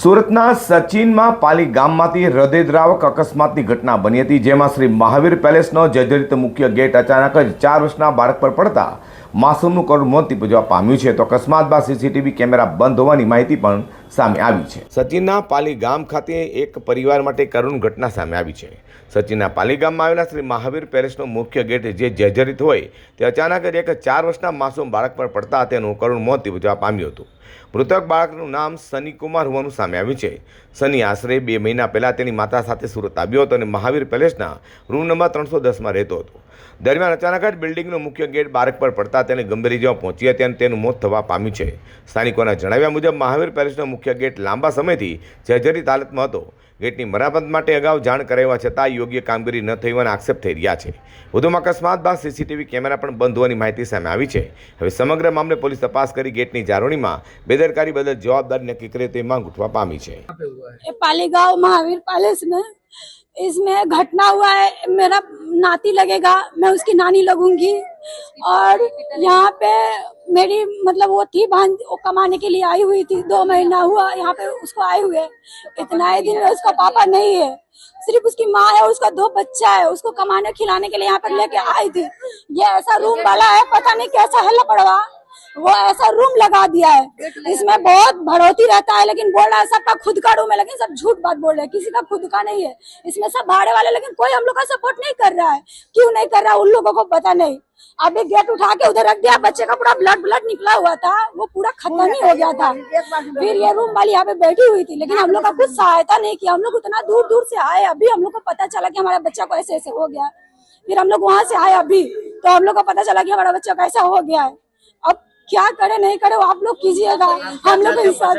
સુરતના સચિનમાં પાલી ગામમાંથી હૃદયદ્રાવક અકસ્માતની ઘટના બની હતી, જેમાં શ્રી મહાવીર પેલેસનો જર્જરિત મુખ્ય ગેટ અચાનક જ 4 વર્ષના બાળક પર પડતા માસૂમનું કરુણ મોત નીપજવા પામ્યું છે. તો અકસ્માત બાદ સીસીટીવી કેમેરા બંધ હોવાની માહિતી પણ સામે આવી છે. સચિનના પાલી ગામ ખાતે એક પરિવાર માટે કરુણ ઘટના સામે આવી છે. સચિનના પાલી ગામમાં આવેલા શ્રી મહાવીર પેલેસનો મુખ્ય ગેટ જે જર્જરિત હોય તે અચાનક જ એક 4 વર્ષના માસૂમ બાળક પર પડતા તેનું કરુણ મોત નીપજવા પામ્યું હતું. મૃતક બાળકનું નામ સની કુમાર હોવાનું સામે આવ્યું છે. સની આશરે 2 મહિના પહેલાં તેની માતા સાથે સુરત આવ્યો હતો અને મહાવીર પેલેસના રૂમ નંબર 310માં રહેતો હતો. દરમિયાન અચાનક જ બિલ્ડિંગનો મુખ્ય ગેટ બાળક પર પડતા તેને ગંભીર ઇજાઓ પહોંચી હતી અને તેનું મોત થવા પામ્યું છે. સ્થાનિકોના જણાવ્યા મુજબ મહાવીર પેલેસનો મુખ્ય ગેટ લાંબા સમયથી જર્જરિત હાલતમાં હતો. ગેટની મરામત માટે અગાઉ જાણ કરાવ્યા છતાં યોગ્ય કામગીરી ન થઈ હોવાના આક્ષેપ થઈ રહ્યા છે. વધુમાં અકસ્માત બાદ સીસીટીવી કેમેરા પણ બંધ હોવાની માહિતી સામે આવી છે. હવે સમગ્ર મામલે પોલીસ તપાસ કરી ગેટની જાળવણીમાં બેદરकारी बदल जवाबदारी नक्की करे तो मांग उठवा पामी है. पाली गांव महावीर पैलेस में इसमें घटना हुआ है. मेरा नाती लगेगा, मैं उसकी नानी लगूंगी और यहाँ पे मेरी मतलब वो थी बहन, वो कमाने के लिए आई हुई थी. 2 महीना हुआ यहाँ पे उसको आए हुए. इतना ही दिन में उसका पापा नहीं है, सिर्फ उसकी माँ है, उसका 2 बच्चा है. उसको कमाने खिलाने के लिए यहाँ पर लेके आई थी. ये ऐसा रूम वाला है, पता नहीं कैसा है लपड़वा, वो ऐसा रूम लगा दिया है. इसमें बहुत बढ़ोती रहता है, लेकिन बोल रहा है सबका खुद का रूम है, लेकिन सब झूठ बात बोल रहे हैं, किसी का खुद का नहीं है. इसमें सब भाड़े वाले, लेकिन कोई हम लोग का सपोर्ट नहीं कर रहा है. क्यों नहीं कर रहा उन लोगों को पता नहीं. अभी गेट उठा के उधर रख दिया, बच्चे का पूरा ब्लड निकला हुआ था, वो पूरा खत्म ही हो गया था. फिर ये रूम वाली यहाँ पे बैठी हुई थी, लेकिन हम लोग का कुछ सहायता नहीं किया. हम लोग उतना दूर दूर से आए, अभी हम लोग को पता चला कि हमारा बच्चा को ऐसे ऐसे हो गया. फिर हम लोग वहां से आए अभी, तो हम लोग को पता चला कि हमारा बच्चा को ऐसा हो गया है. अब क्या करे नहीं करे वो आप लोग कीजिएगा, हम लोग को इंसाफ